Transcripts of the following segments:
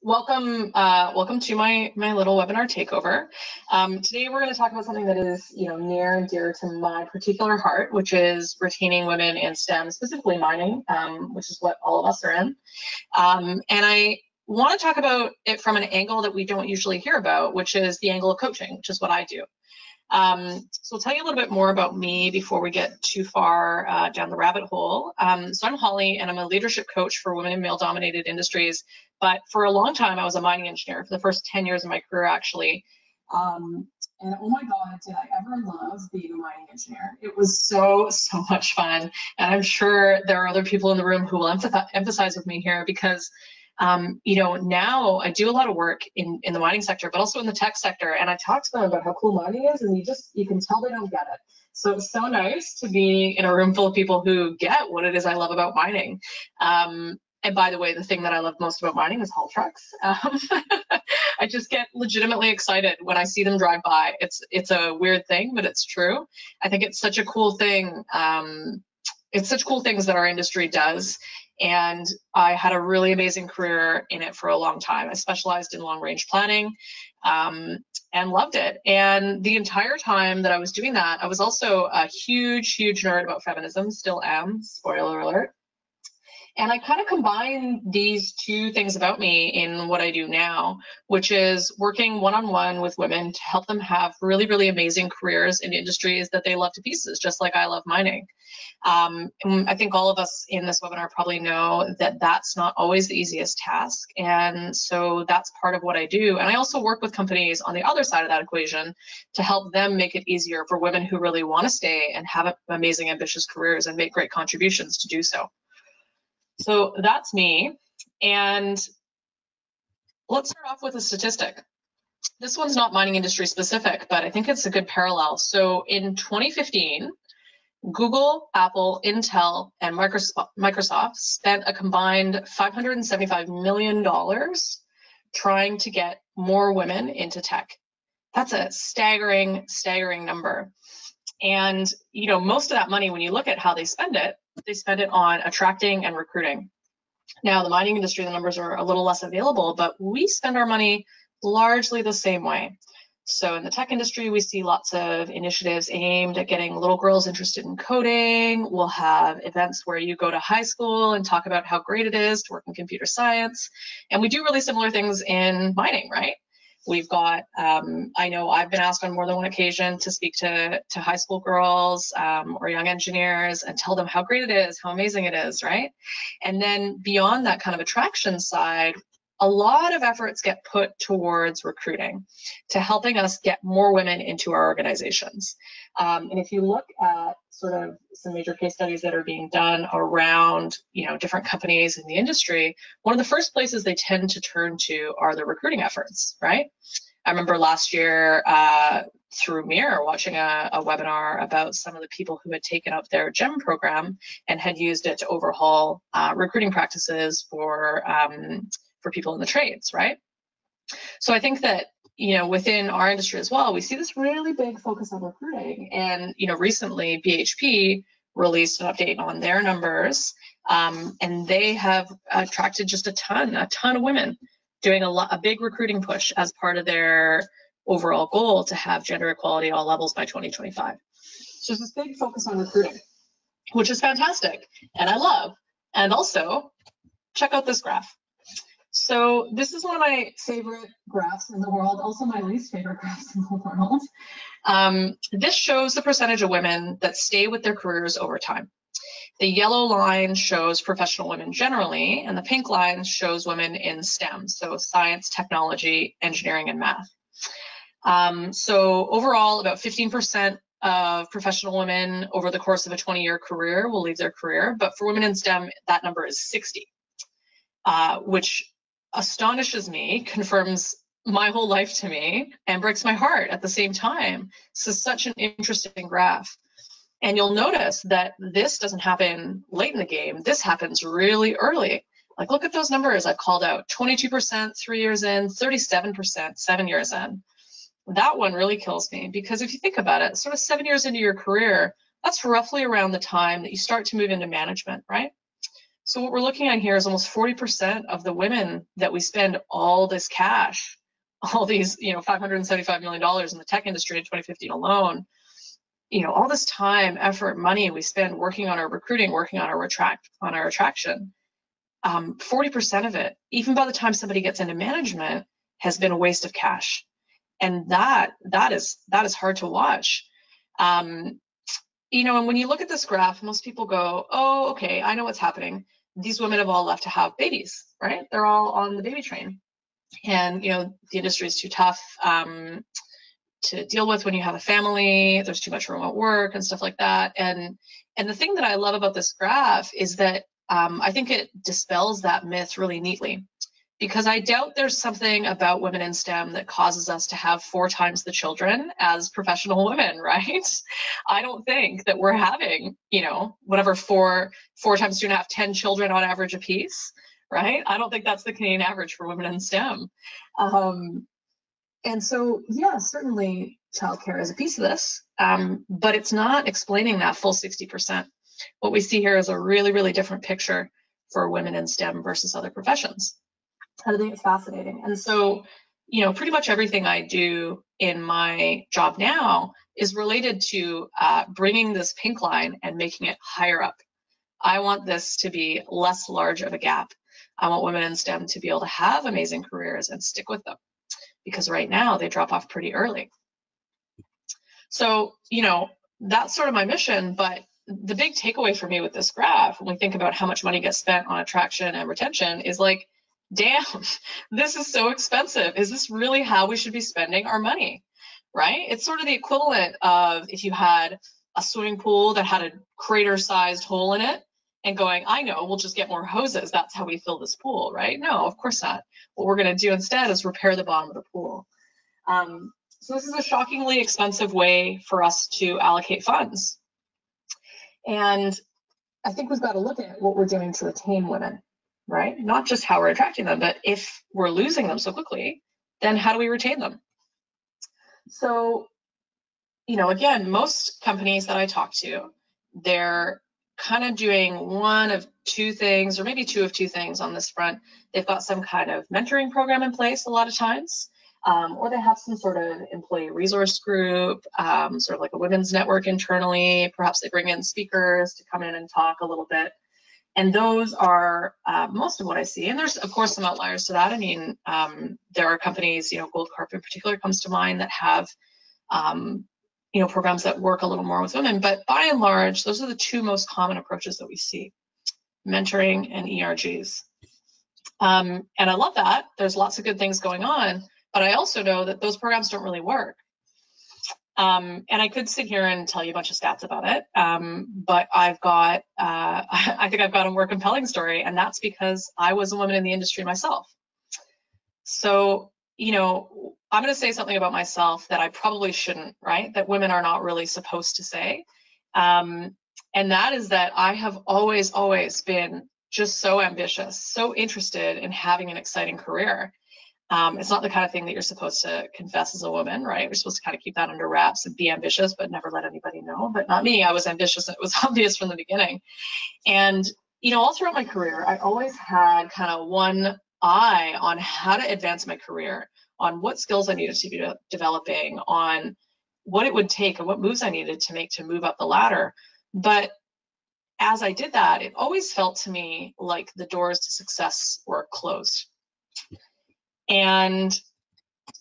Welcome to my little webinar takeover. Today we're going to talk about something that is, near and dear to my particular heart, which is retaining women in STEM, specifically mining, which is what all of us are in. And I want to talk about it from an angle that we don't usually hear about, which is the angle of coaching, which is what I do. So I'll tell you a little bit more about me before we get too far down the rabbit hole. So I'm Holly, and I'm a leadership coach for women in male-dominated industries. But for a long time, I was a mining engineer for the first 10 years of my career, actually. And oh my God, did I ever love being a mining engineer. It was so much fun. And I'm sure there are other people in the room who will emphasize with me here because now I do a lot of work in the mining sector, but also in the tech sector. And I talk to them about how cool mining is, and you can tell they don't get it. So it's so nice to be in a room full of people who get what it is I love about mining. And by the way, the thing that I love most about mining is haul trucks. I just get legitimately excited when I see them drive by. It's a weird thing, but it's true. I think it's such a cool thing. It's such cool things that our industry does. And I had a really amazing career in it for a long time. I specialized in long range planning and loved it. And the entire time that I was doing that, I was also a huge nerd about feminism, still am, spoiler alert. And I kind of combine these two things about me in what I do now, which is working one-on-one with women to help them have really amazing careers in industries that they love to pieces, just like I love mining. And I think all of us in this webinar probably know that that's not always the easiest task. And so that's part of what I do. And I also work with companies on the other side of that equation to help them make it easier for women who really want to stay and have amazing, ambitious careers and make great contributions to do so. So that's me. And let's start off with a statistic. This one's not mining industry specific, but I think it's a good parallel. So in 2015, Google, Apple, Intel, and Microsoft spent a combined $575 million trying to get more women into tech. That's a staggering number. And, most of that money, when you look at how they spend it on attracting and recruiting. Now, the mining industry, the numbers are a little less available, but we spend our money largely the same way. So in the tech industry, we see lots of initiatives aimed at getting little girls interested in coding. We'll have events where you go to high school and talk about how great it is to work in computer science. And we do really similar things in mining, right? We've got, I know I've been asked on more than one occasion to speak to high school girls or young engineers and tell them how great it is, how amazing it is, right? And then beyond that kind of attraction side, a lot of efforts get put towards recruiting, to helping us get more women into our organizations. And if you look at sort of some major case studies that are being done around, different companies in the industry, one of the first places they tend to turn to are the recruiting efforts, right? I remember last year through Mirror watching a webinar about some of the people who had taken up their GEM program and had used it to overhaul recruiting practices for people in the trades, right? So I think that, within our industry as well, we see this really big focus on recruiting. And, recently BHP released an update on their numbers, and they have attracted just a ton of women, doing a big recruiting push as part of their overall goal to have gender equality at all levels by 2025. So there's this big focus on recruiting, which is fantastic, and I love. And also, check out this graph. So this is one of my favorite graphs in the world, also my least favorite graphs in the world. This shows the percentage of women that stay with their careers over time. The yellow line shows professional women generally, and the pink line shows women in STEM, so science, technology, engineering, and math. So overall, about 15% of professional women over the course of a 20-year career will leave their career, but for women in STEM, that number is 60, which astonishes me, confirms my whole life to me, and breaks my heart at the same time. This is such an interesting graph. And you'll notice that this doesn't happen late in the game. This happens really early. Like, look at those numbers I've called out. 22% 3 years in, 37% 7 years in. That one really kills me, because if you think about it, sort of 7 years into your career, that's roughly around the time that you start to move into management, right? So what we're looking at here is almost 40% of the women that we spend all this cash, all these, $575 million in the tech industry in 2015 alone, all this time, effort, money we spend working on our recruiting, working on our attraction. 40% of it, even by the time somebody gets into management, has been a waste of cash. And that is hard to watch. And when you look at this graph, most people go, oh, okay, I know what's happening. These women have all left to have babies, right? They're all on the baby train. And, the industry is too tough to deal with when you have a family. There's too much remote work and stuff like that. And the thing that I love about this graph is that I think it dispels that myth really neatly. Because I doubt there's something about women in STEM that causes us to have 4 times the children as professional women, right? I don't think that we're having, whatever 4 times 2.5, 10 children on average apiece, right? I don't think that's the Canadian average for women in STEM. And so, yeah, certainly childcare is a piece of this, but it's not explaining that full 60%. What we see here is a really, really different picture for women in STEM versus other professions. I think it's fascinating. And so, pretty much everything I do in my job now is related to bringing this pink line and making it higher up. I want this to be less large of a gap. I want women in STEM to be able to have amazing careers and stick with them, because right now they drop off pretty early. So, that's sort of my mission, but the big takeaway for me with this graph, when we think about how much money gets spent on attraction and retention, is like, damn, this is so expensive. Is this really how we should be spending our money, right? It's sort of the equivalent of if you had a swimming pool that had a crater-sized hole in it and going, I know, we'll just get more hoses. That's how we fill this pool, right? No, of course not. What we're going to do instead is repair the bottom of the pool. So this is a shockingly expensive way for us to allocate funds. And I think we've got to look at what we're doing to retain women, right? Not just how we're attracting them, but if we're losing them so quickly, then how do we retain them? So, again, most companies that I talk to, they're kind of doing one of 2 things, or maybe 2 of 2 things on this front. They've got some kind of mentoring program in place a lot of times, or they have some sort of employee resource group, sort of like a women's network internally. Perhaps they bring in speakers to come in and talk a little bit. And those are most of what I see. And there's, of course, some outliers to that. I mean, there are companies, Goldcorp in particular comes to mind, that have, programs that work a little more with women. But by and large, those are the 2 most common approaches that we see, mentoring and ERGs. And I love that. There's lots of good things going on. But I also know that those programs don't really work. And I could sit here and tell you a bunch of stats about it, but I think I've got a more compelling story, and that's because I was a woman in the industry myself. So, I'm going to say something about myself that I probably shouldn't, right? That women are not really supposed to say. And that is that I have always been just so ambitious, so interested in having an exciting career. It's not the kind of thing that you're supposed to confess as a woman, right? We're supposed to kind of keep that under wraps and be ambitious, but never let anybody know. But not me. I was ambitious, and it was obvious from the beginning. And, all throughout my career, I always had kind of one eye on how to advance my career, on what skills I needed to be developing, on what it would take and what moves I needed to make to move up the ladder. But as I did that, it always felt to me like the doors to success were closed. And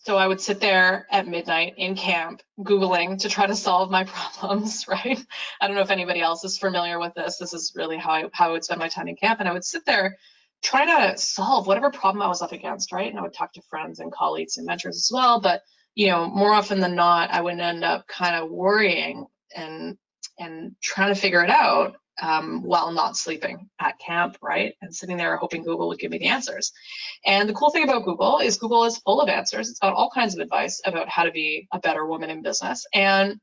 so I would sit there at midnight in camp, Googling to try to solve my problems, right? I don't know if anybody else is familiar with this. This is really how I would spend my time in camp. And I would sit there trying to solve whatever problem I was up against, right? And I would talk to friends and colleagues and mentors as well. But, more often than not, I would end up kind of worrying and trying to figure it out while not sleeping at camp, right? And sitting there hoping Google would give me the answers. And the cool thing about Google is full of answers. It's got all kinds of advice about how to be a better woman in business. And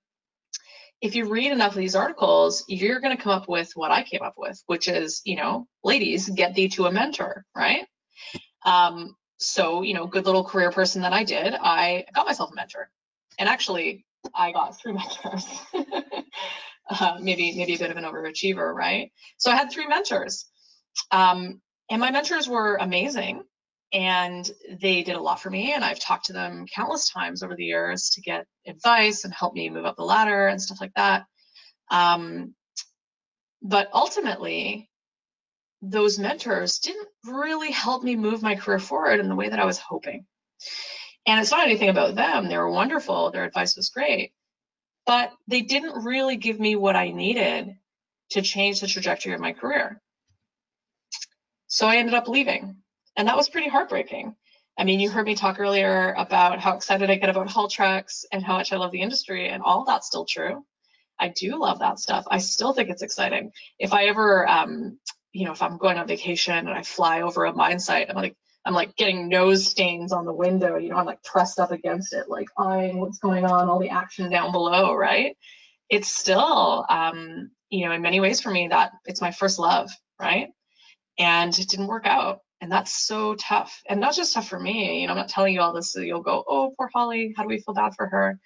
if you read enough of these articles, you're going to come up with what I came up with, which is, ladies, get thee to a mentor, right? So, good little career person that I did, I got myself a mentor. And actually, I got 3 mentors. Maybe a bit of an overachiever, right? So I had 3 mentors. And my mentors were amazing, and they did a lot for me, and I've talked to them countless times over the years to get advice and help me move up the ladder and stuff like that. But ultimately, those mentors didn't really help me move my career forward in the way that I was hoping. And it's not anything about them. They were wonderful. Their advice was great. But they didn't really give me what I needed to change the trajectory of my career. So I ended up leaving. And that was pretty heartbreaking. I mean, you heard me talk earlier about how excited I get about haul trucks and how much I love the industry, and all that's still true. I do love that stuff. I still think it's exciting. If I ever, if I'm going on vacation and I fly over a mine site, I'm like getting nose stains on the window. I'm like pressed up against it, like eyeing what's going on, all the action down below, right? It's still, in many ways for me, that it's my first love, right? And it didn't work out. And that's so tough. And not just tough for me. I'm not telling you all this so you'll go, oh, poor Holly, how do we feel bad for her?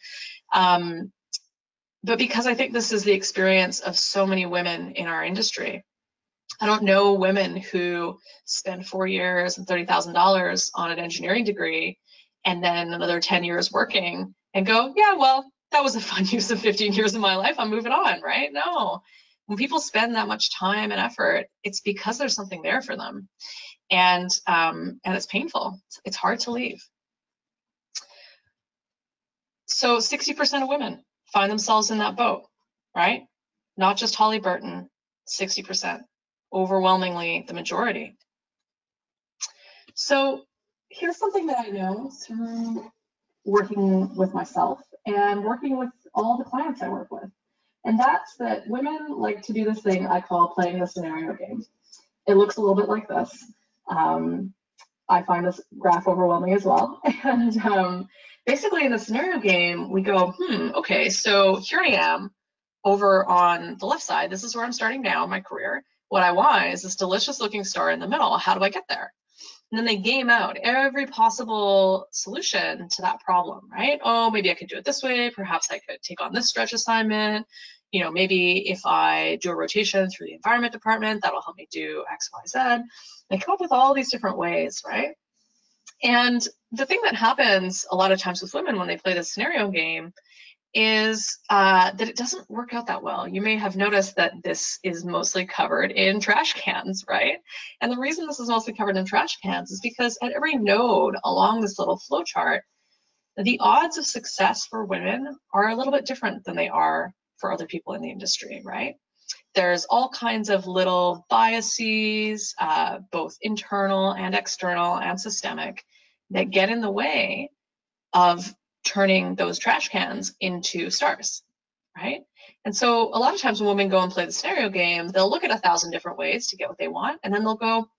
But because I think this is the experience of so many women in our industry. I don't know women who spend 4 years and $30,000 on an engineering degree and then another 10 years working and go, yeah, well, that was a fun use of 15 years of my life. I'm moving on, right? No. When people spend that much time and effort, it's because there's something there for them. And it's painful. It's hard to leave. So 60% of women find themselves in that boat, right? Not just Holly Burton, 60%, overwhelmingly the majority. So here's something that I know through working with myself and working with all the clients I work with. And that's that women like to do this thing I call playing the scenario game. It looks a little bit like this. I find this graph overwhelming as well. And basically in the scenario game, we go, okay, so here I am over on the left side. This is where I'm starting now in my career. What I want is this delicious looking star in the middle. How do I get there? And then they game out every possible solution to that problem, right? Oh, maybe I could do it this way. Perhaps I could take on this stretch assignment. Maybe if I do a rotation through the environment department, that'll help me do X, Y, Z. They come up with all these different ways, right? And the thing that happens a lot of times with women when they play the scenario game is that it doesn't work out that well. You may have noticed that this is mostly covered in trash cans, right? And the reason this is mostly covered in trash cans is because at every node along this little flow chart, the odds of success for women are a little bit different than they are for other people in the industry, right? There's all kinds of little biases, both internal and external and systemic, that get in the way of turning those trash cans into stars, right? And so a lot of times when women go and play the scenario game, they'll look at 1,000 different ways to get what they want, and then they'll go,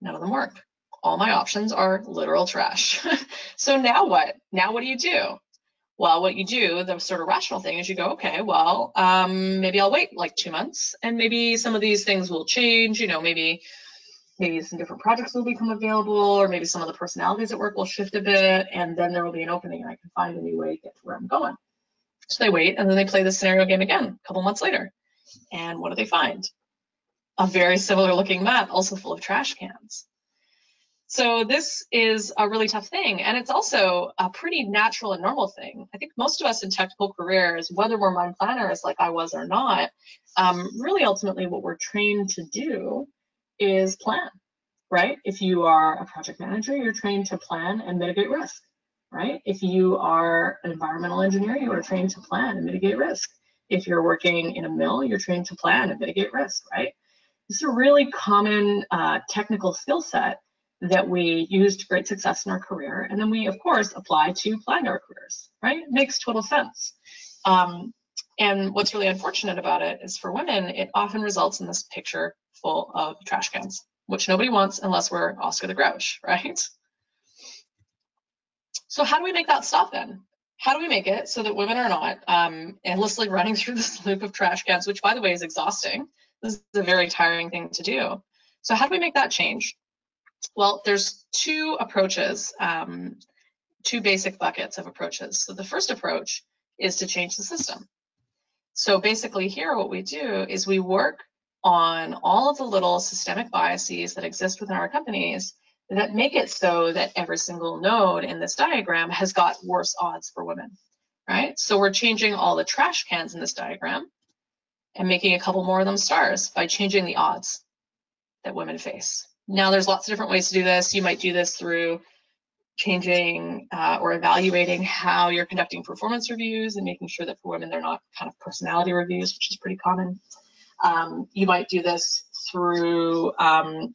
none of them work. All my options are literal trash. So now what? Now what do you do? Well, what you do, the sort of rational thing is you go, okay, well, maybe I'll wait like 2 months and maybe some of these things will change, maybe some different projects will become available, or maybe some of the personalities at work will shift a bit, and then there will be an opening and I can find a new way to get to where I'm going. So they wait, and then they play the scenario game again a couple months later. And what do they find? A very similar looking map, also full of trash cans. So this is a really tough thing, and it's also a pretty natural and normal thing. I think most of us in technical careers, whether we're mind planners like I was or not, really ultimately what we're trained to do is plan, right? If you are a project manager, you're trained to plan and mitigate risk, right? If you are an environmental engineer, you are trained to plan and mitigate risk. If you're working in a mill, you're trained to plan and mitigate risk, right? This is a really common technical skill set that we use to great success in our career. And then we, of course, apply to plan our careers, right? It makes total sense. And what's really unfortunate about it is for women, it often results in this picture full of trash cans, which nobody wants unless we're Oscar the Grouch, right? So how do we make that stop then? How do we make it so that women are not endlessly running through this loop of trash cans, which by the way is exhausting. This is a very tiring thing to do. So how do we make that change? Well, there's two approaches, two basic buckets of approaches. So the first approach is to change the system. So basically here, what we do is we work on all of the little systemic biases that exist within our companies that make it so that every single node in this diagram has got worse odds for women, right? So we're changing all the trash cans in this diagram and making a couple more of them stars by changing the odds that women face. Now, there's lots of different ways to do this. You might do this through changing or evaluating how you're conducting performance reviews and making sure that for women, they're not kind of personality reviews, which is pretty common. You might do this through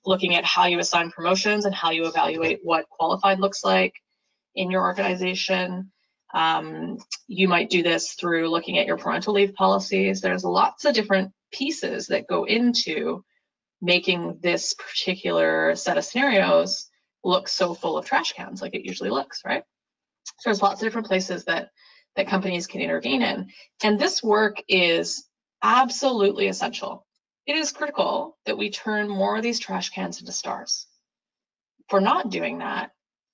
looking at how you assign promotions and how you evaluate what qualified looks like in your organization. You might do this through looking at your parental leave policies. There's lots of different pieces that go into making this particular set of scenarios look so full of trash cans like it usually looks, right? So there's lots of different places that companies can intervene in. And this work is absolutely essential. It is critical that we turn more of these trash cans into stars. If we're not doing that,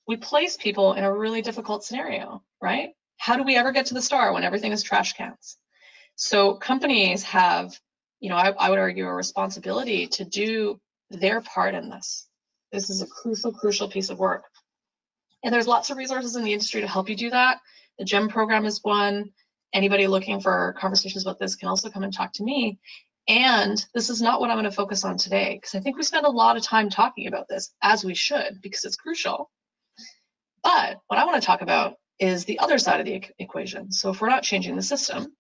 we place people in a really difficult scenario, right? How do we ever get to the star when everything is trash cans? So companies have, you know, I would argue a responsibility to do their part in this. This is a crucial piece of work. And there's lots of resources in the industry to help you do that. The GEM program is one. Anybody looking for conversations about this can also come and talk to me. And this is not what I'm going to focus on today, because I think we spend a lot of time talking about this, as we should, because it's crucial. But what I want to talk about is the other side of the equation. So if we're not changing the system,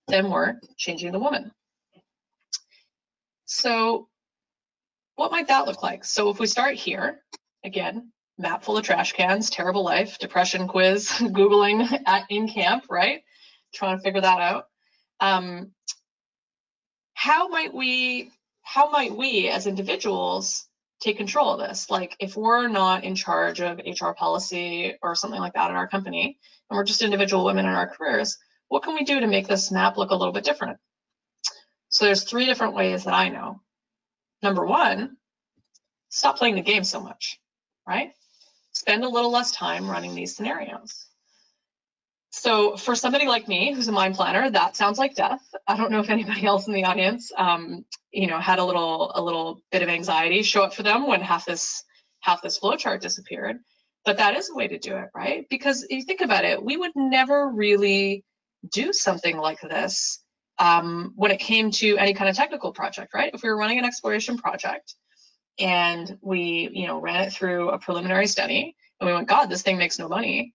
then we're changing the woman. So what might that look like? So if we start here, again, map full of trash cans, terrible life, depression quiz, Googling in camp, right? Trying to figure that out. How might we as individuals take control of this? Like if we're not in charge of HR policy or something like that in our company, and we're just individual women in our careers, what can we do to make this map look a little bit different? So there's 3 different ways that I know. Number 1, stop playing the game so much, right? Spend a little less time running these scenarios. So for somebody like me, who's a mind planner, that sounds like death. I don't know if anybody else in the audience, you know, had a little bit of anxiety show up for them when half this flowchart disappeared. But that is a way to do it, right? Because if you think about it, we would never really do something like this when it came to any kind of technical project, right? If we were running an exploration project and we, you know, ran it through a preliminary study and we went, God, this thing makes no money.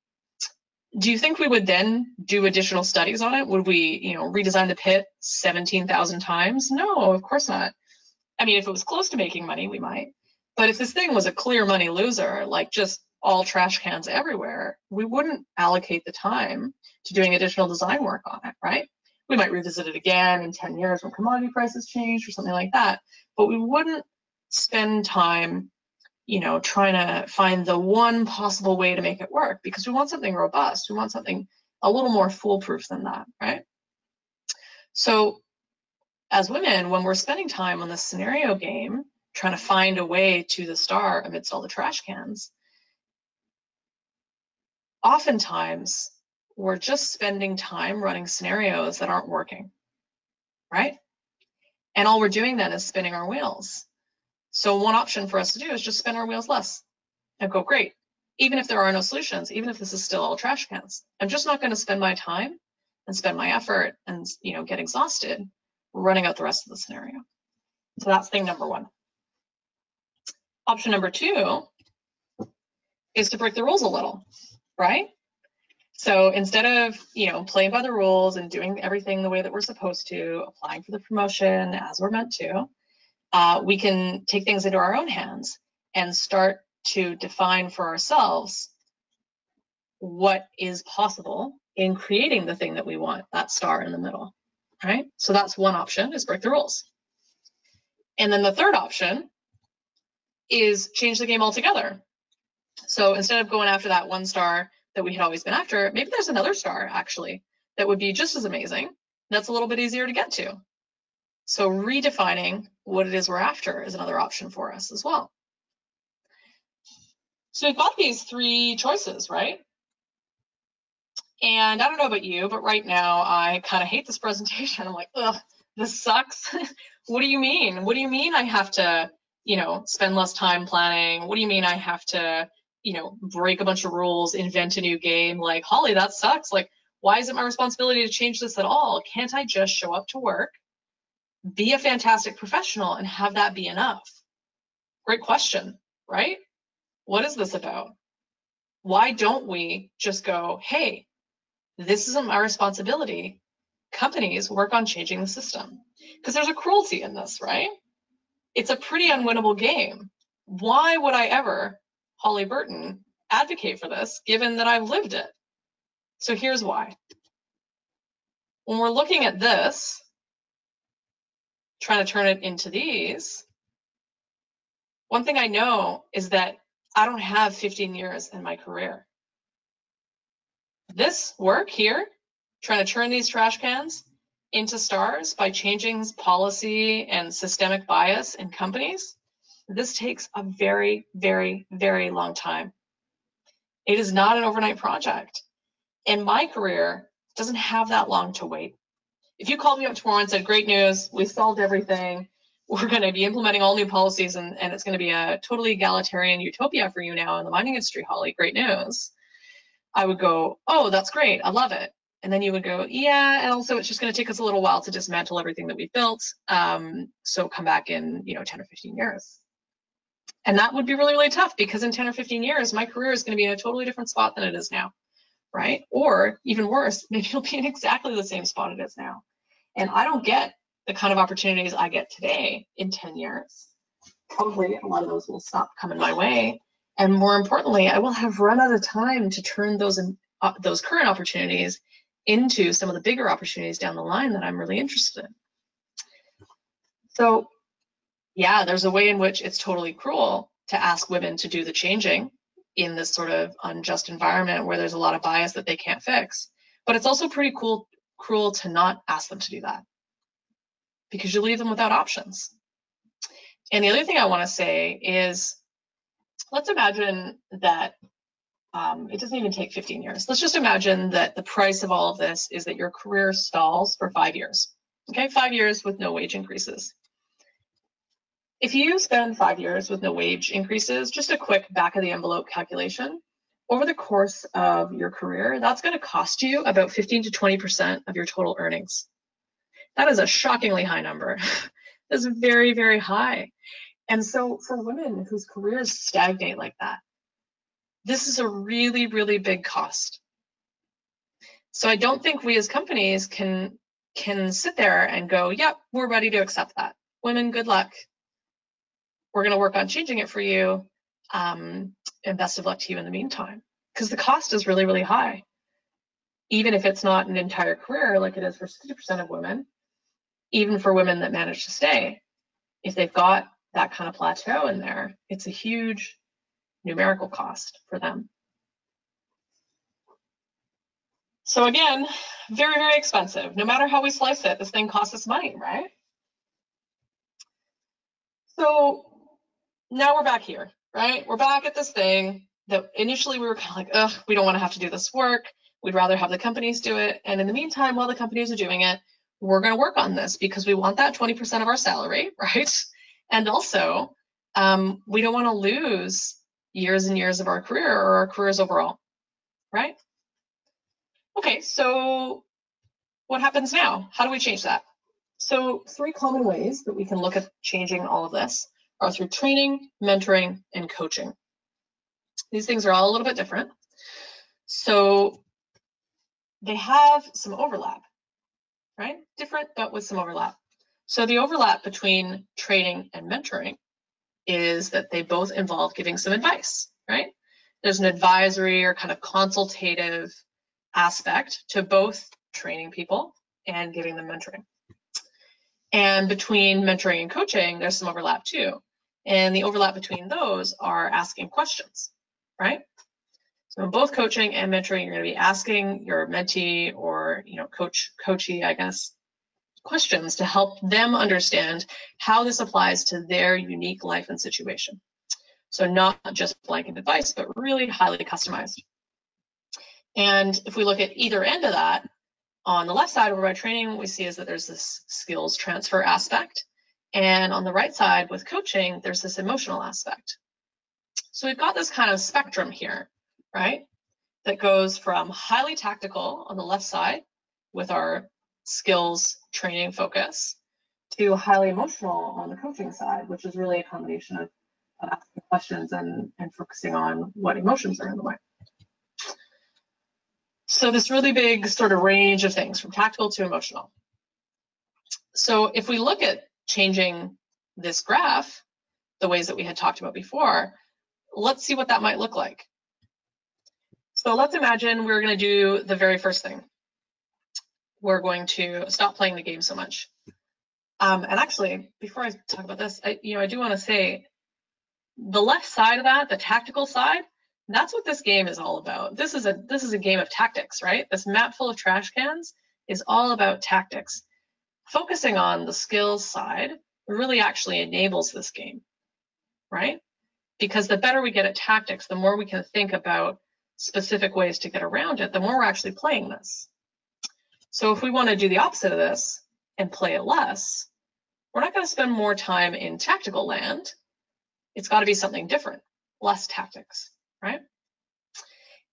Do you think we would then do additional studies on it? Would we, you know, redesign the pit 17,000 times? No, of course not. I mean, if it was close to making money, we might. But if this thing was a clear money loser, like just all trash cans everywhere, we wouldn't allocate the time to doing additional design work on it, right? We might revisit it again in 10 years when commodity prices change or something like that. But we wouldn't spend time, you know, trying to find the one possible way to make it work, because we want something robust. We want something a little more foolproof than that, right? So as women, when we're spending time on this scenario game, trying to find a way to the star amidst all the trash cans, oftentimes we're just spending time running scenarios that aren't working, right? And all we're doing then is spinning our wheels. So one option for us to do is just spin our wheels less and go, great. Even if there are no solutions, even if this is still all trash cans, I'm just not going to spend my time and spend my effort and, you know, get exhausted running out the rest of the scenario. So that's thing number 1. Option number 2 is to break the rules a little, right? So instead of, you know, playing by the rules and doing everything the way that we're supposed to, applying for the promotion as we're meant to, we can take things into our own hands and start to define for ourselves what is possible in creating the thing that we want, that star in the middle, right? So that's one option, is break the rules. And then the third option is change the game altogether. So instead of going after that one star that we had always been after, maybe there's another star actually that would be just as amazing. That's a little bit easier to get to. So redefining what it is we're after is another option for us as well. So we've got these 3 choices, right? And I don't know about you, but right now I kind of hate this presentation. I'm like, ugh, this sucks. What do you mean? What do you mean I have to, spend less time planning? What do you mean I have to, break a bunch of rules, invent a new game? Like, Holly, that sucks. Like, why is it my responsibility to change this at all? Can't I just show up to work, be a fantastic professional, and have that be enough? Great question, right? What is this about? Why don't we just go, hey, this isn't my responsibility. Companies work on changing the system. Because there's a cruelty in this, right? It's a pretty unwinnable game. Why would I ever, Holly Burton, advocate for this, given that I've lived it? So here's why. When we're looking at this, trying to turn it into these, one thing I know is that I don't have 15 years in my career. This work here, trying to turn these trash cans into stars by changing policy and systemic bias in companies, this takes a very, very, very long time. It is not an overnight project. And my career doesn't have that long to wait. If you called me up tomorrow and said, great news, we solved everything, we're going to be implementing all new policies, and it's going to be a totally egalitarian utopia for you now in the mining industry, Holly, great news, I would go, oh, that's great, I love it. And then you would go, yeah, and also it's just going to take us a little while to dismantle everything that we've built, so come back in 10 or 15 years. And that would be really, really tough, because in 10 or 15 years, my career is going to be in a totally different spot than it is now, right? Or even worse, maybe it'll be in exactly the same spot it is now. And I don't get the kind of opportunities I get today in 10 years. Probably a lot of those will stop coming my way. And more importantly, I will have run out of time to turn those current opportunities into some of the bigger opportunities down the line that I'm really interested in. So yeah, there's a way in which it's totally cruel to ask women to do the changing in this sort of unjust environment where there's a lot of bias that they can't fix. But it's also pretty cruel to not ask them to do that, because you leave them without options. And the other thing I want to say is, let's imagine that it doesn't even take 15 years. Let's just imagine that the price of all of this is that your career stalls for 5 years. Okay, 5 years with no wage increases. If you spend 5 years with no wage increases, just a quick back of the envelope calculation, over the course of your career, that's going to cost you about 15 to 20% of your total earnings. That is a shockingly high number. That's very, very high. And so for women whose careers stagnate like that, this is a really, really big cost. So I don't think we as companies can sit there and go, yep, we're ready to accept that. Women, good luck. We're going to work on changing it for you. And best of luck to you in the meantime. Because the cost is really, really high. Even if it's not an entire career like it is for 60% of women, even for women that manage to stay, if they've got that kind of plateau in there, it's a huge numerical cost for them. So again, very, very expensive. No matter how we slice it, this thing costs us money, right? So now we're back here, right? We're back at this thing that initially we were kind of like, ugh, we don't want to have to do this work. We'd rather have the companies do it. And in the meantime, while the companies are doing it, we're going to work on this because we want that 20% of our salary, right? And also, we don't want to lose years and years of our career or our careers overall, right? Okay, so what happens now? How do we change that? So 3 common ways that we can look at changing all of this are through training, mentoring, and coaching. These things are all a little bit different. So they have some overlap, right? Different, but with some overlap. So the overlap between training and mentoring is that they both involve giving some advice, right? There's an advisory or kind of consultative aspect to both training people and giving them mentoring. And between mentoring and coaching, there's some overlap too. And the overlap between those are asking questions, right? So in both coaching and mentoring, you're going to be asking your mentee or coachee, I guess, questions to help them understand how this applies to their unique life and situation. So not just blanket advice, but really highly customized. And if we look at either end of that, On the left side of our training, what we see is that there's this skills transfer aspect. And on the right side with coaching, there's this emotional aspect. So we've got this kind of spectrum here, right? That goes from highly tactical on the left side with our skills training focus to highly emotional on the coaching side, which is really a combination of asking questions and focusing on what emotions are in the way. So this really big sort of range of things from tactical to emotional. So if we look at changing this graph, the ways that we had talked about before, let's see what that might look like. So let's imagine we're going to do the very first thing. We're going to stop playing the game so much. And actually, before I talk about this, I do want to say the left side of that, the tactical side, that's what this game is all about. This is a game of tactics, right? This map full of trash cans is all about tactics. Focusing on the skills side really actually enables this game, right? Because the better we get at tactics, the more we can think about specific ways to get around it, the more we're actually playing this. So if we want to do the opposite of this and play it less, we're not going to spend more time in tactical land. It's got to be something different, less tactics, right?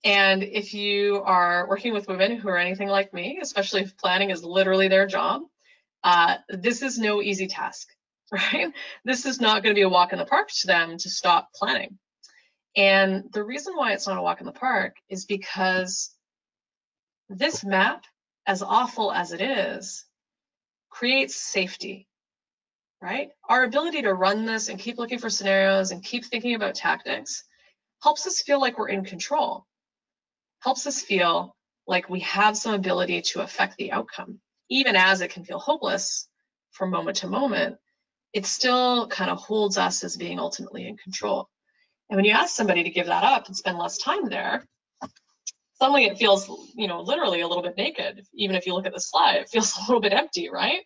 And if you are working with women who are anything like me, especially if planning is literally their job, this is no easy task, right? This is not going to be a walk in the park to them to stop planning. And the reason why it's not a walk in the park is because this map, as awful as it is, creates safety, right? Our ability to run this and keep looking for scenarios and keep thinking about tactics helps us feel like we're in control, helps us feel like we have some ability to affect the outcome. Even as it can feel hopeless from moment to moment, it still kind of holds us as being ultimately in control. And when you ask somebody to give that up and spend less time there, suddenly it feels, literally a little bit naked. Even if you look at the slide, it feels a little bit empty, right?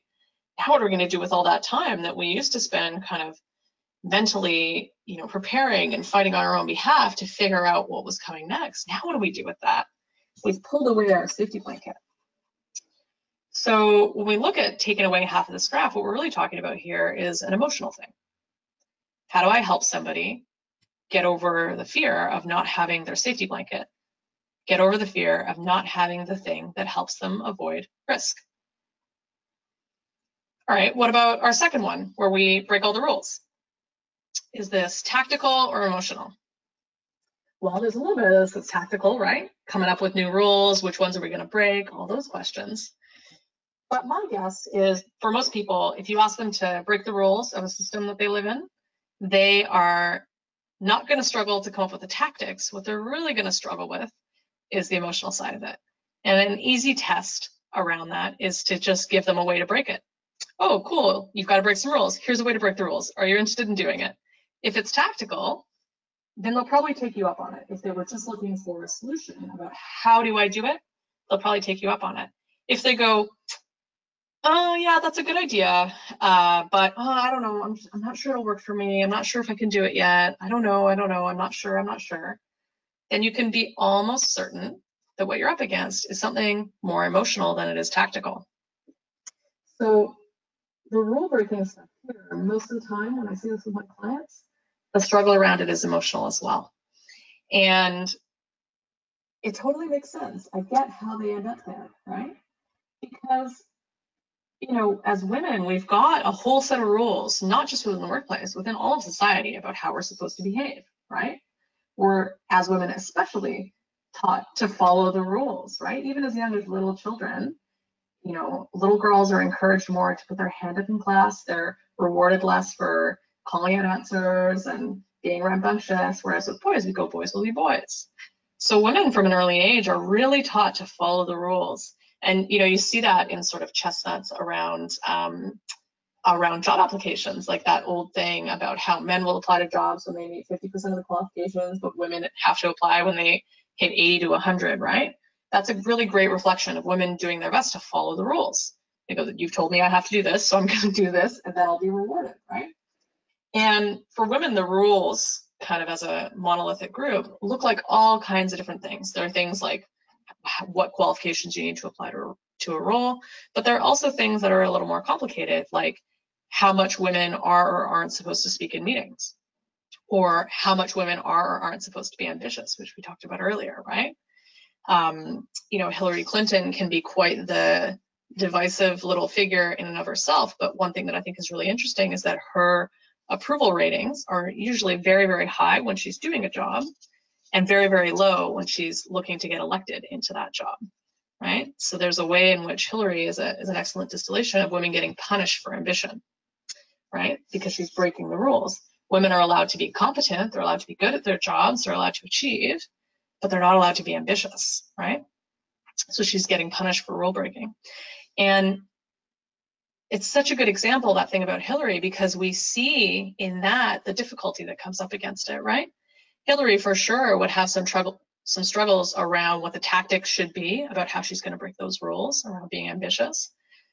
Now what are we going to do with all that time that we used to spend kind of mentally, preparing and fighting on our own behalf to figure out what was coming next? Now what do we do with that? We've pulled away our safety blanket. So when we look at taking away half of this graph, what we're really talking about here is an emotional thing. How do I help somebody get over the fear of not having their safety blanket, get over the fear of not having the thing that helps them avoid risk? All right, what about our second one, where we break all the rules? Is this tactical or emotional? Well, there's a little bit of this that's tactical, right? Coming up with new rules, which ones are we going to break, all those questions. But my guess is for most people, if you ask them to break the rules of a system that they live in, they are not going to struggle to come up with the tactics. What they're really going to struggle with is the emotional side of it. And an easy test around that is to just give them a way to break it. Oh, cool, you've got to break some rules. Here's a way to break the rules. Are you interested in doing it? If it's tactical, then they'll probably take you up on it. If they were just looking for a solution about how do I do it, they'll probably take you up on it. If they go, oh yeah, that's a good idea, but I don't know, I'm not sure it'll work for me. I'm not sure if I can do it yet. I don't know, I'm not sure. Then you can be almost certain that what you're up against is something more emotional than it is tactical. So the rule breaking stuff here, most of the time when I see this with my clients, the struggle around it is emotional as well. And it totally makes sense. I get how they end up there, right? Because, as women, we've got a whole set of rules, not just within the workplace, within all of society about how we're supposed to behave, right? We're, as women especially, taught to follow the rules, right? Even as young as little children, little girls are encouraged more to put their hand up in class. They're rewarded less for calling out answers and being rambunctious, whereas with boys, we go, boys will be boys. So women from an early age are really taught to follow the rules. And, you see that in sort of chestnuts around job applications, like that old thing about how men will apply to jobs when they meet 50% of the qualifications, but women have to apply when they hit 80 to 100, right? That's a really great reflection of women doing their best to follow the rules. They go, you've told me I have to do this, so I'm going to do this, and then I'll be rewarded, right? And for women, the rules, kind of as a monolithic group, look like all kinds of different things. There are things like what qualifications you need to apply to to a role, but there are also things that are a little more complicated, like how much women are or aren't supposed to speak in meetings, or how much women are or aren't supposed to be ambitious, which we talked about earlier, right? You know, Hillary Clinton can be quite the divisive little figure in and of herself, but one thing that I think is really interesting is that her approval ratings are usually very, very high when she's doing a job and very, very low when she's looking to get elected into that job, right? So there's a way in which Hillary is an excellent distillation of women getting punished for ambition, right? Because she's breaking the rules. Women are allowed to be competent, they're allowed to be good at their jobs, they're allowed to achieve, but they're not allowed to be ambitious, right? So she's getting punished for rule breaking. And it's such a good example, that thing about Hillary, because we see in that the difficulty that comes up against it, right? Hillary for sure would have some struggles around what the tactics should be about how she's going to break those rules around being ambitious.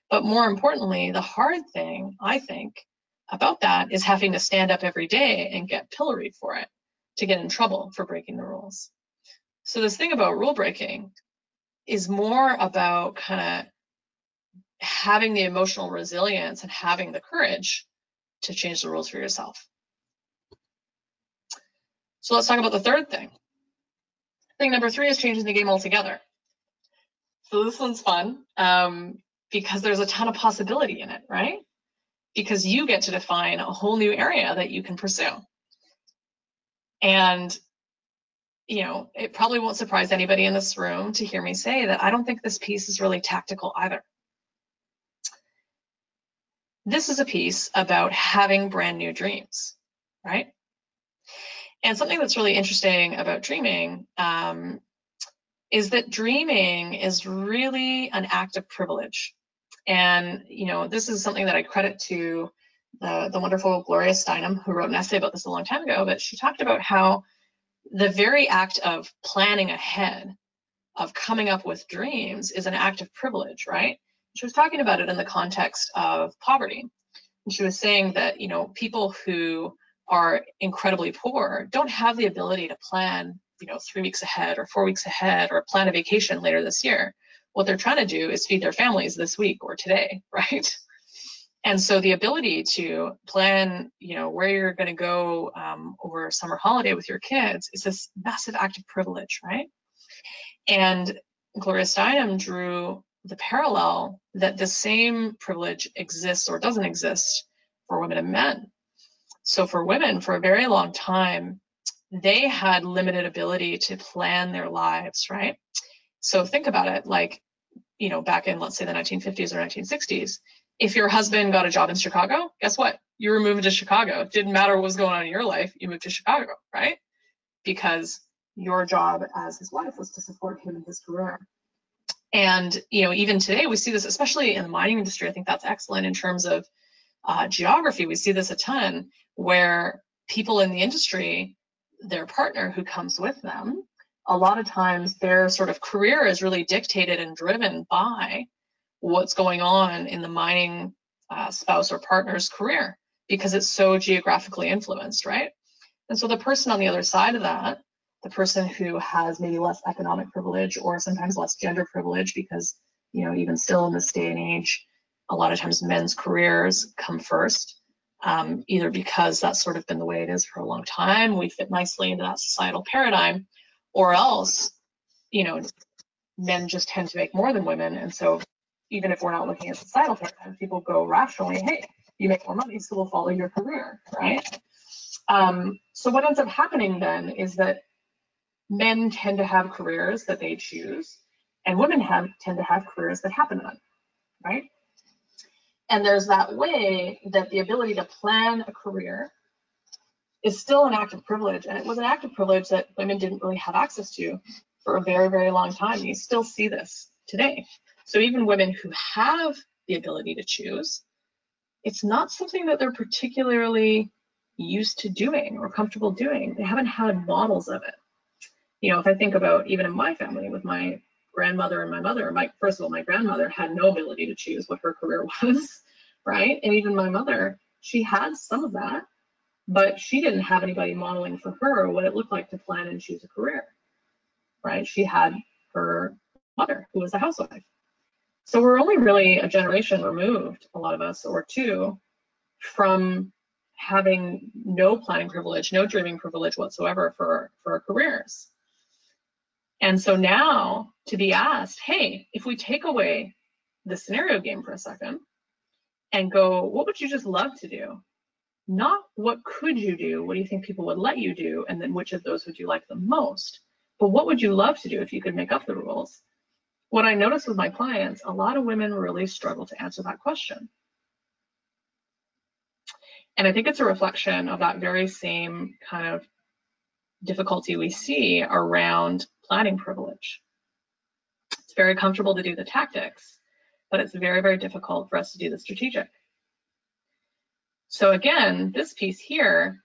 But more importantly, the hard thing, I think, about that is having to stand up every day and get pilloried for it, to get in trouble for breaking the rules. So this thing about rule breaking is more about kind of having the emotional resilience and having the courage to change the rules for yourself. So let's talk about the third thing. Thing number 3 is changing the game altogether. So this one's fun because there's a ton of possibility in it, right? Because you get to define a whole new area that you can pursue. And, you know, it probably won't surprise anybody in this room to hear me say that I don't think this piece is really tactical either. This is a piece about having brand new dreams, right? And something that's really interesting about dreaming is that dreaming is really an act of privilege. And, you know, this is something that I credit to the wonderful Gloria Steinem, who wrote an essay about this a long time ago, but she talked about how the very act of planning ahead, of coming up with dreams, is an act of privilege, right? She was talking about it in the context of poverty. And she was saying that, you know, people who are incredibly poor don't have the ability to plan, you know, 3 weeks ahead or 4 weeks ahead, or plan a vacation later this year. What they're trying to do is feed their families this week or today, right? And so the ability to plan, you know, where you're going to go over a summer holiday with your kids is this massive act of privilege, right? And Gloria Steinem drew the parallel that the same privilege exists or doesn't exist for women and men. So for women, for a very long time, they had limited ability to plan their lives, right? So think about it, like, you know, back in, let's say, the 1950s or 1960s, if your husband got a job in Chicago, guess what? You were moving to Chicago. It didn't matter what was going on in your life, you moved to Chicago, right? Because your job as his wife was to support him in his career. And, you know, even today we see this, especially in the mining industry. I think that's excellent in terms of geography. We see this a ton, where people in the industry, their partner who comes with them, a lot of times their sort of career is really dictated and driven by what's going on in the mining spouse or partner's career, because it's so geographically influenced, right? And so the person on the other side of that, the person who has maybe less economic privilege or sometimes less gender privilege, because, you know, even still in this day and age, a lot of times men's careers come first, either because that's sort of been the way it is for a long time, we fit nicely into that societal paradigm, or else, you know, men just tend to make more than women. And so even if we're not looking at societal paradigm, people go rationally, hey, you make more money, so we'll follow your career, right? So what ends up happening then is that men tend to have careers that they choose, and women tend to have careers that happen to them, right? And there's that way that the ability to plan a career is still an act of privilege, and it was an act of privilege that women didn't really have access to for a very, very long time. You still see this today. So even women who have the ability to choose, it's not something that they're particularly used to doing or comfortable doing. They haven't had models of it. You know, if I think about even in my family with my grandmother and my mother, first of all, my grandmother had no ability to choose what her career was, right? And even my mother, she had some of that, but she didn't have anybody modeling for her what it looked like to plan and choose a career, right? She had her mother, who was a housewife. So we're only really a generation removed, a lot of us, or two, from having no planning privilege, no dreaming privilege whatsoever for our careers. And so now to be asked, hey, if we take away the scenario game for a second and go, what would you just love to do? Not what could you do, what do you think people would let you do, and then which of those would you like the most? But what would you love to do if you could make up the rules? What I noticed with my clients, a lot of women really struggle to answer that question. And I think it's a reflection of that very same kind of difficulty we see around planning privilege. It's very comfortable to do the tactics, but it's very, very difficult for us to do the strategic. So again, this piece here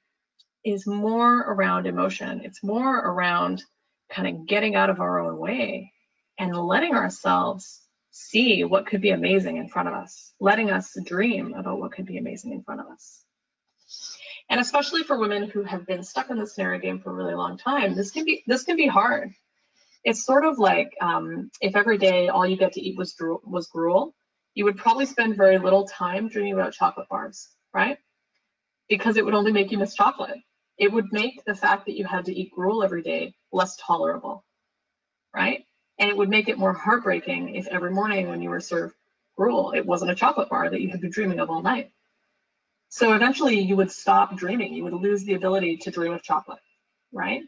is more around emotion. It's more around kind of getting out of our own way and letting ourselves see what could be amazing in front of us, letting us dream about what could be amazing in front of us. And especially for women who have been stuck in the scenario game for a really long time, this can be hard. It's sort of like if every day all you get to eat was gruel, you would probably spend very little time dreaming about chocolate bars, right? Because it would only make you miss chocolate. It would make the fact that you had to eat gruel every day less tolerable, right? And it would make it more heartbreaking if every morning when you were served gruel, it wasn't a chocolate bar that you had been dreaming of all night. So eventually you would stop dreaming. You would lose the ability to dream of chocolate, right?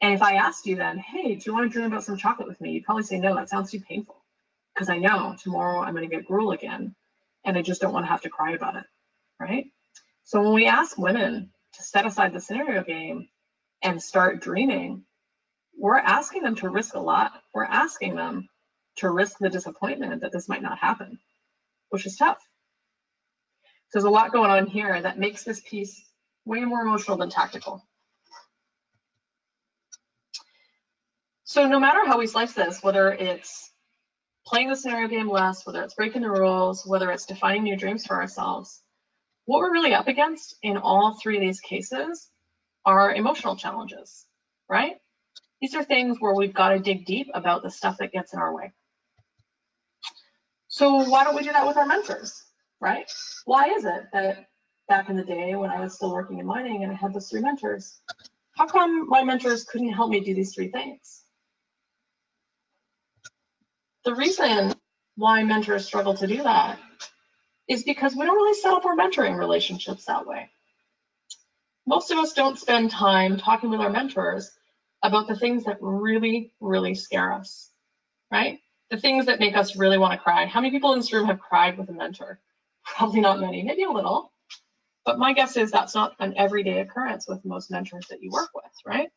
And if I asked you then, hey, do you want to dream about some chocolate with me? You'd probably say, no, that sounds too painful. Because I know tomorrow I'm going to get gruel again, and I just don't want to have to cry about it, right? So when we ask women to set aside the scenario game and start dreaming, we're asking them to risk a lot. We're asking them to risk the disappointment that this might not happen, which is tough. So there's a lot going on here that makes this piece way more emotional than tactical. So no matter how we slice this, whether it's playing the scenario game less, whether it's breaking the rules, whether it's defining new dreams for ourselves, what we're really up against in all three of these cases are emotional challenges, right? These are things where we've got to dig deep about the stuff that gets in our way. So why don't we do that with our mentors, right? Why is it that back in the day when I was still working in mining and I had those three mentors, how come my mentors couldn't help me do these three things? The reason why mentors struggle to do that is because we don't really set up our mentoring relationships that way. Most of us don't spend time talking with our mentors about the things that really, really scare us, right? The things that make us really want to cry. How many people in this room have cried with a mentor? Probably not many, maybe a little. But my guess is that's not an everyday occurrence with most mentors that you work with, right?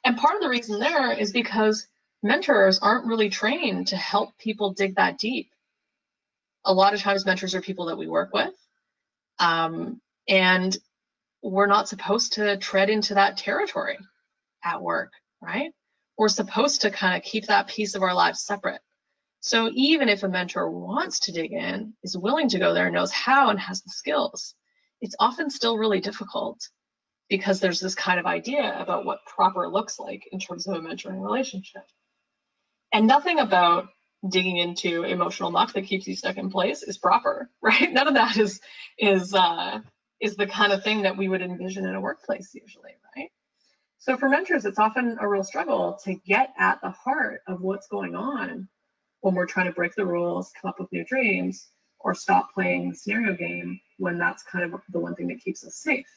And part of the reason there is because mentors aren't really trained to help people dig that deep. A lot of times mentors are people that we work with, and we're not supposed to tread into that territory at work, right? We're supposed to kind of keep that piece of our lives separate. So even if a mentor wants to dig in, is willing to go there, knows how and has the skills, it's often still really difficult because there's this kind of idea about what proper looks like in terms of a mentoring relationship. And nothing about digging into emotional muck that keeps you stuck in place is proper, right? None of that is the kind of thing that we would envision in a workplace usually, right? So for mentors, it's often a real struggle to get at the heart of what's going on when we're trying to break the rules, come up with new dreams, or stop playing the scenario game when that's kind of the one thing that keeps us safe.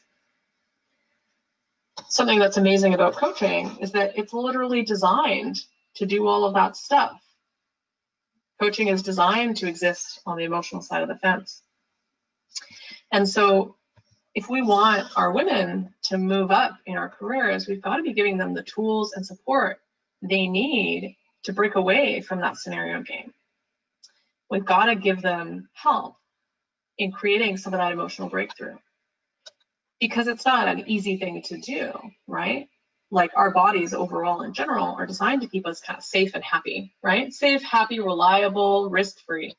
Something that's amazing about coaching is that it's literally designed to do all of that stuff. Coaching is designed to exist on the emotional side of the fence. And so if we want our women to move up in our careers, we've got to be giving them the tools and support they need to break away from that scenario game. We've got to give them help in creating some of that emotional breakthrough, because it's not an easy thing to do, right? Like our bodies overall in general are designed to keep us kind of safe and happy, right? Safe, happy, reliable, risk-free.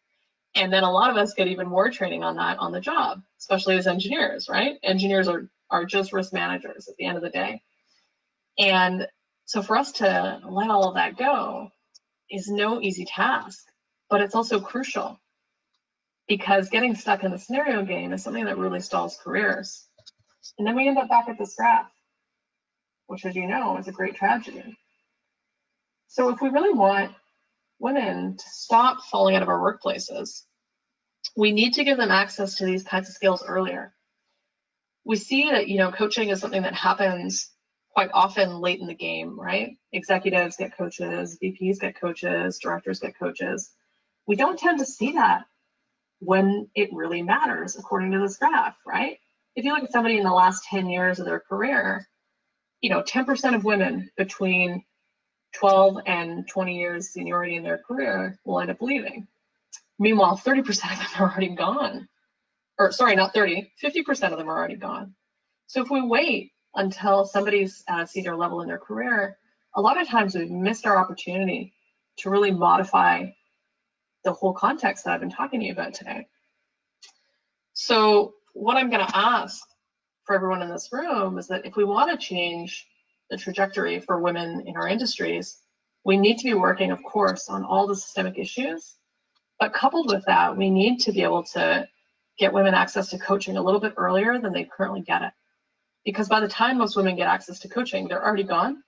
And then a lot of us get even more training on that on the job, especially as engineers, right? Engineers are just risk managers at the end of the day. And so for us to let all of that go is no easy task. but it's also crucial because getting stuck in the scenario game is something that really stalls careers. And then we end up back at this graph, which, as you know, is a great tragedy. So if we really want women to stop falling out of our workplaces, we need to give them access to these kinds of skills earlier. We see that, you know, coaching is something that happens quite often late in the game, right? Executives get coaches, VPs get coaches, directors get coaches. We don't tend to see that when it really matters, according to this graph, right? If you look at somebody in the last 10 years of their career, you know, 10% of women between 12 and 20 years seniority in their career will end up leaving. Meanwhile, 30% of them are already gone. Or sorry, not 30, 50% of them are already gone. So if we wait until somebody's at a senior level in their career, a lot of times we've missed our opportunity to really modify the whole context that I've been talking to you about today. So what I'm going to ask for everyone in this room is that if we want to change the trajectory for women in our industries, we need to be working, of course, on all the systemic issues. But coupled with that, we need to be able to get women access to coaching a little bit earlier than they currently get it. Because by the time most women get access to coaching, they're already gone.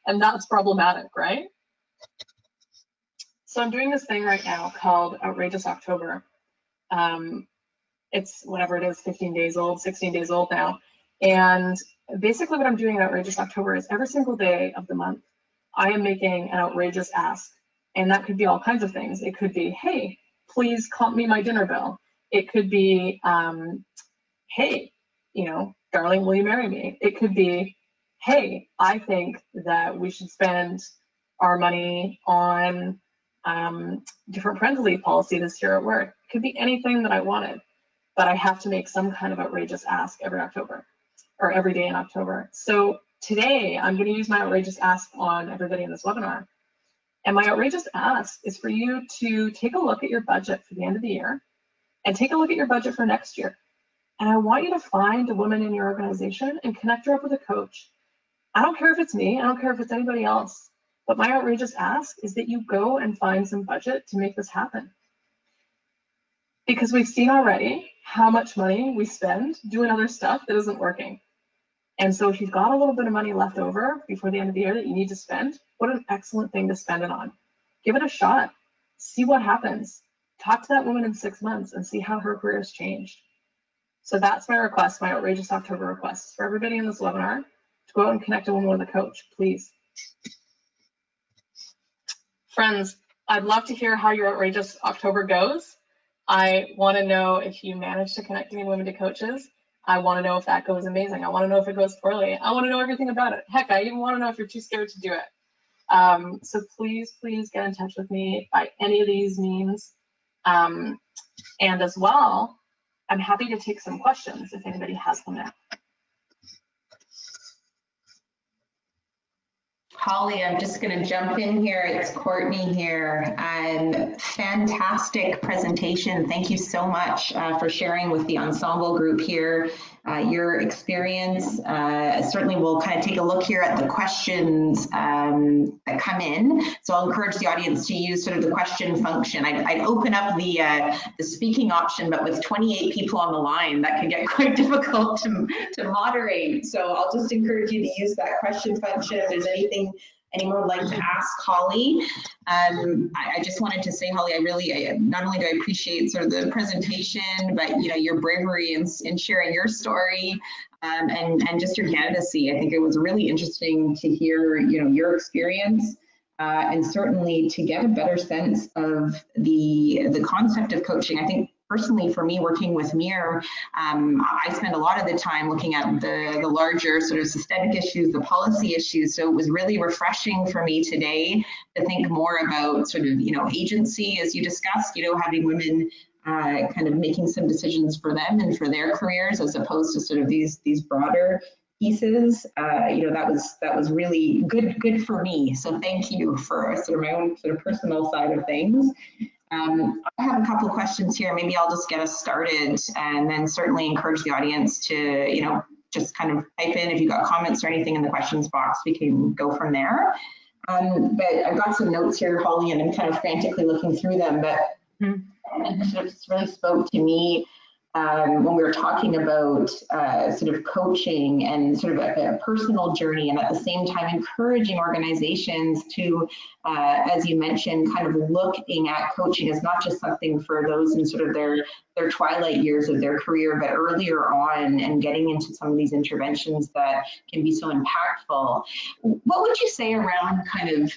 And that's problematic, right? So I'm doing this thing right now called Outrageous October. It's whatever it is, 15 days old, 16 days old now. And basically what I'm doing in Outrageous October is every single day of the month, I am making an outrageous ask. And that could be all kinds of things. It could be, hey, please comp me my dinner bill. It could be, hey, you know, darling, will you marry me? It could be, hey, I think that we should spend our money on different parental leave policy this year at work. It could be anything that I wanted, but I have to make some kind of outrageous ask every October or every day in October. So today I'm going to use my outrageous ask on everybody in this webinar. And my outrageous ask is for you to take a look at your budget for the end of the year and take a look at your budget for next year. And I want you to find a woman in your organization and connect her up with a coach. I don't care if it's me, I don't care if it's anybody else, but my outrageous ask is that you go and find some budget to make this happen. Because we've seen already how much money we spend doing other stuff that isn't working. And so if you've got a little bit of money left over before the end of the year that you need to spend, what an excellent thing to spend it on. Give it a shot, see what happens. Talk to that woman in 6 months and see how her career has changed. So that's my request, my Outrageous October request for everybody in this webinar to go out and connect a woman with a coach, please. Friends, I'd love to hear how your Outrageous October goes. I want to know if you manage to connect any women to coaches. I want to know if that goes amazing. I want to know if it goes poorly. I want to know everything about it. Heck, I even want to know if you're too scared to do it. So please, please get in touch with me by any of these means. And as well, I'm happy to take some questions if anybody has them now. Holly, I'm just going to jump in here. It's Courtney here. Fantastic presentation. Thank you so much for sharing with the Ensemble group here your experience. Certainly we'll kind of take a look here at the questions that come in. So I'll encourage the audience to use sort of the question function. I'd open up the speaking option, but with 28 people on the line, that can get quite difficult to moderate. So I'll just encourage you to use that question function. If there's anything anyone would like to ask Holly. I just wanted to say, Holly, I really, not only do I appreciate sort of the presentation, but your bravery in sharing your story and just your candidacy. I think it was really interesting to hear, your experience and certainly to get a better sense of the concept of coaching. I think personally for me, working with Mir, I spend a lot of the time looking at the larger sort of systemic issues, the policy issues. So it was really refreshing for me today to think more about sort of, agency, as you discussed, having women kind of making some decisions for them and for their careers, as opposed to sort of these broader pieces. That was really good for me. So thank you for sort of my own sort of personal side of things. I have a couple of questions here. Maybe I'll just get us started and then certainly encourage the audience to, just kind of type in if you've got comments or anything in the questions box. We can go from there. But I've got some notes here, Holly, and I'm kind of frantically looking through them, but it sort of really spoke to me when we were talking about sort of coaching and sort of a personal journey, and at the same time encouraging organizations to, as you mentioned, kind of looking at coaching as not just something for those in sort of their twilight years of their career, but earlier on, and getting into some of these interventions that can be so impactful. What would you say around kind of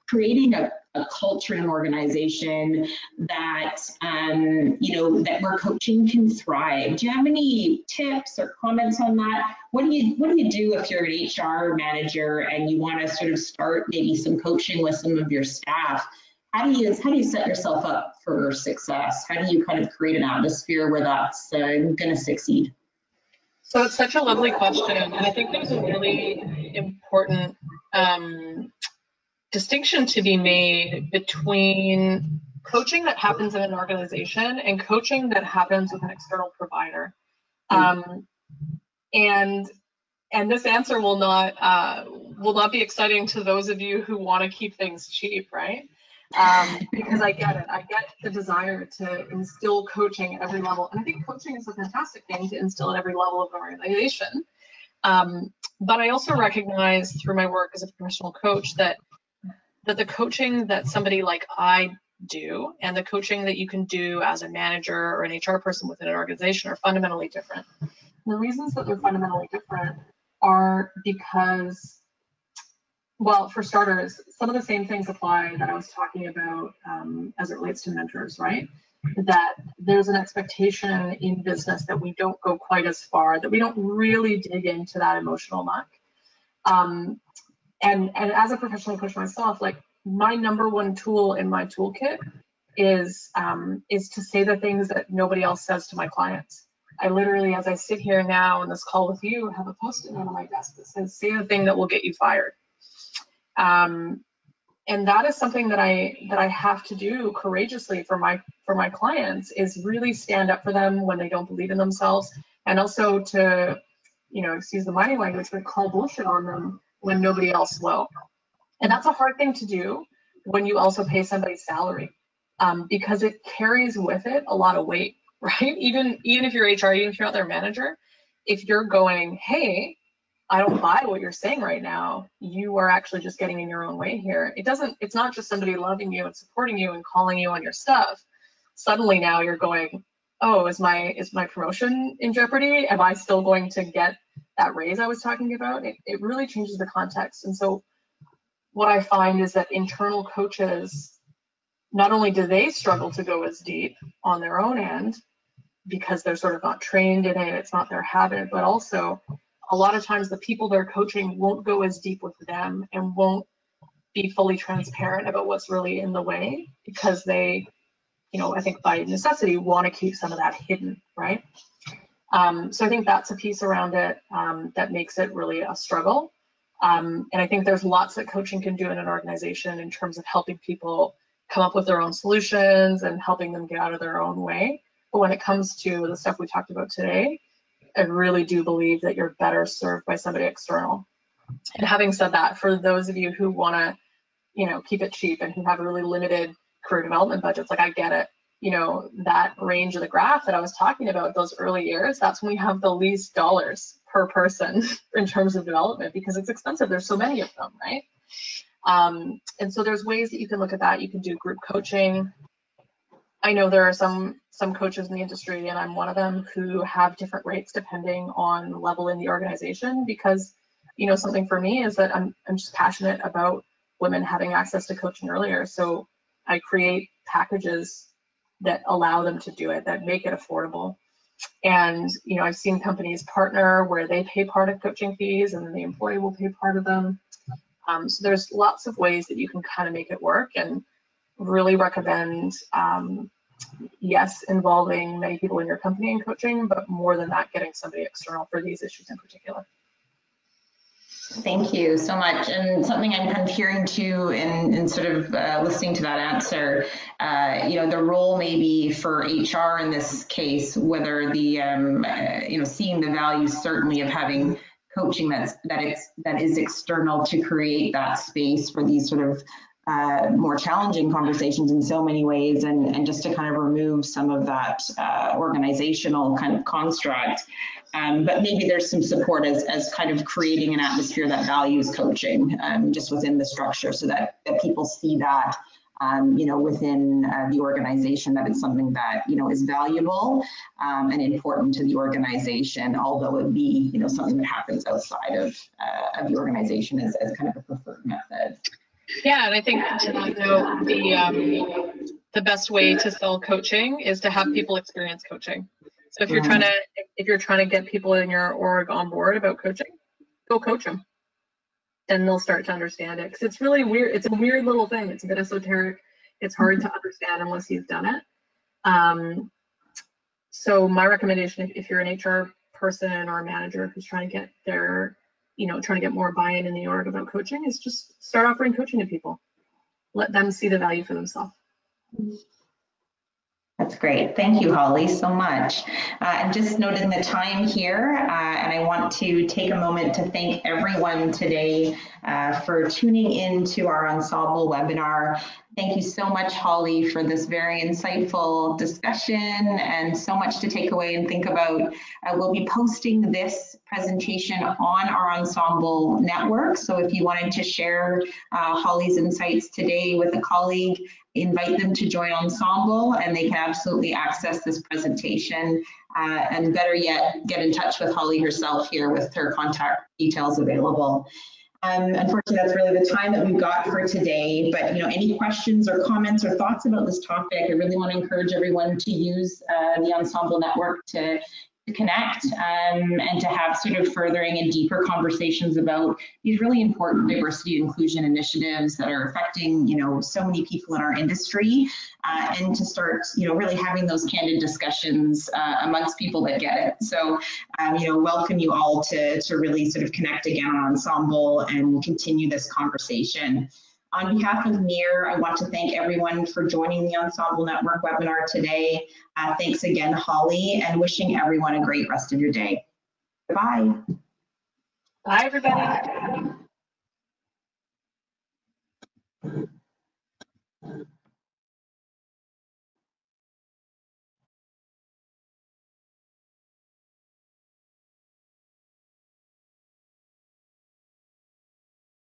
creating a culture in an organization that, that where coaching can thrive? Do you have any tips or comments on that? What do you do if you're an HR manager and you want to sort of start maybe some coaching with some of your staff? How do you set yourself up for success? How do you kind of create an atmosphere where that's going to succeed? So it's such a lovely question, and I think there's a really important distinction to be made between coaching that happens in an organization and coaching that happens with an external provider. And this answer will not be exciting to those of you who want to keep things cheap, right? Because I get it. I get the desire to instill coaching at every level. And I think coaching is a fantastic thing to instill at every level of an organization. But I also recognize through my work as a professional coach that the coaching that somebody like I do and the coaching that you can do as a manager or an HR person within an organization are fundamentally different. The reasons that they're fundamentally different are because, well, for starters, some of the same things apply that I was talking about as it relates to mentors, right? That there's an expectation in business that we don't go quite as far, that we don't really dig into that emotional muck. And as a professional coach myself, like my number one tool in my toolkit is to say the things that nobody else says to my clients. I literally, as I sit here now in this call with you, have a post-it note on my desk that says, say the thing that will get you fired. And that is something that I have to do courageously for my clients, is really stand up for them when they don't believe in themselves, and also to, excuse the mining language, but call bullshit on them when nobody else will. And that's a hard thing to do when you also pay somebody's salary, because it carries with it a lot of weight, right? Even if you're HR, even if you're not their manager, if you're going, hey, I don't buy what you're saying right now, you are actually just getting in your own way here. It's not just somebody loving you and supporting you and calling you on your stuff. Suddenly now you're going, oh, is my promotion in jeopardy? Am I still going to get that raise I was talking about? It really changes the context. And so what I find is that internal coaches, not only do they struggle to go as deep on their own end because they're sort of not trained in it, it's not their habit, but also a lot of times the people they're coaching won't go as deep with them and won't be fully transparent about what's really in the way, because they, I think by necessity, want to keep some of that hidden, right? So I think that's a piece around it that makes it really a struggle. And I think there's lots that coaching can do in an organization in terms of helping people come up with their own solutions and helping them get out of their own way. But when it comes to the stuff we talked about today, I really do believe that you're better served by somebody external. And having said that, for those of you who want to, keep it cheap and who have really limited career development budgets, like I get it. That range of the graph that I was talking about, those early years, that's when we have the least dollars per person in terms of development, because it's expensive. There's so many of them, right? And so there's ways that you can look at that. You can do group coaching. I know there are some coaches in the industry, and I'm one of them, who have different rates depending on the level in the organization, because, something for me is that I'm just passionate about women having access to coaching earlier. So I create packages that allow them to do it, that make it affordable. And, I've seen companies partner where they pay part of coaching fees and then the employee will pay part of them. So there's lots of ways that you can kind of make it work, and really recommend, yes, involving many people in your company in coaching, but more than that, getting somebody external for these issues in particular. Thank you so much. And something I'm kind of hearing too, in sort of listening to that answer, the role maybe for HR in this case, whether the, seeing the value certainly of having coaching that is external to create that space for these sort of more challenging conversations in so many ways, and just to kind of remove some of that organizational kind of construct. But maybe there's some support as kind of creating an atmosphere that values coaching just within the structure, so that people see that within the organization, that it's something that, is valuable and important to the organization, although it be, something that happens outside of the organization as kind of a preferred method. Yeah, and I think to that note, the best way to sell coaching is to have people experience coaching. So if you're trying to get people in your org on board about coaching, go coach them, and they'll start to understand it. Because it's really weird. It's a weird little thing. It's a bit esoteric. It's hard to understand unless you've done it. So my recommendation, if you're an HR person or a manager who's trying to get trying to get more buy-in in the org about coaching, is just start offering coaching to people. Let them see the value for themselves. That's great. Thank you, Holly, so much. I'm just noting the time here, and I want to take a moment to thank everyone today for tuning in to our Ensemble webinar. Thank you so much, Holly, for this very insightful discussion and so much to take away and think about. We'll be posting this presentation on our Ensemble network. So if you wanted to share Holly's insights today with a colleague, invite them to join Ensemble, and they can absolutely access this presentation. And better yet, get in touch with Holly herself here with her contact details available. Unfortunately, that's really the time that we've got for today, but any questions or comments or thoughts about this topic, I really want to encourage everyone to use the Ensemble network to connect and to have sort of furthering and deeper conversations about these really important diversity and inclusion initiatives that are affecting so many people in our industry, and to start really having those candid discussions amongst people that get it. So welcome you all to really sort of connect again on Ensemble and continue this conversation. On behalf of NEAR, I want to thank everyone for joining the Ensemble Network webinar today. Thanks again, Holly, and wishing everyone a great rest of your day. Goodbye. Bye, everybody.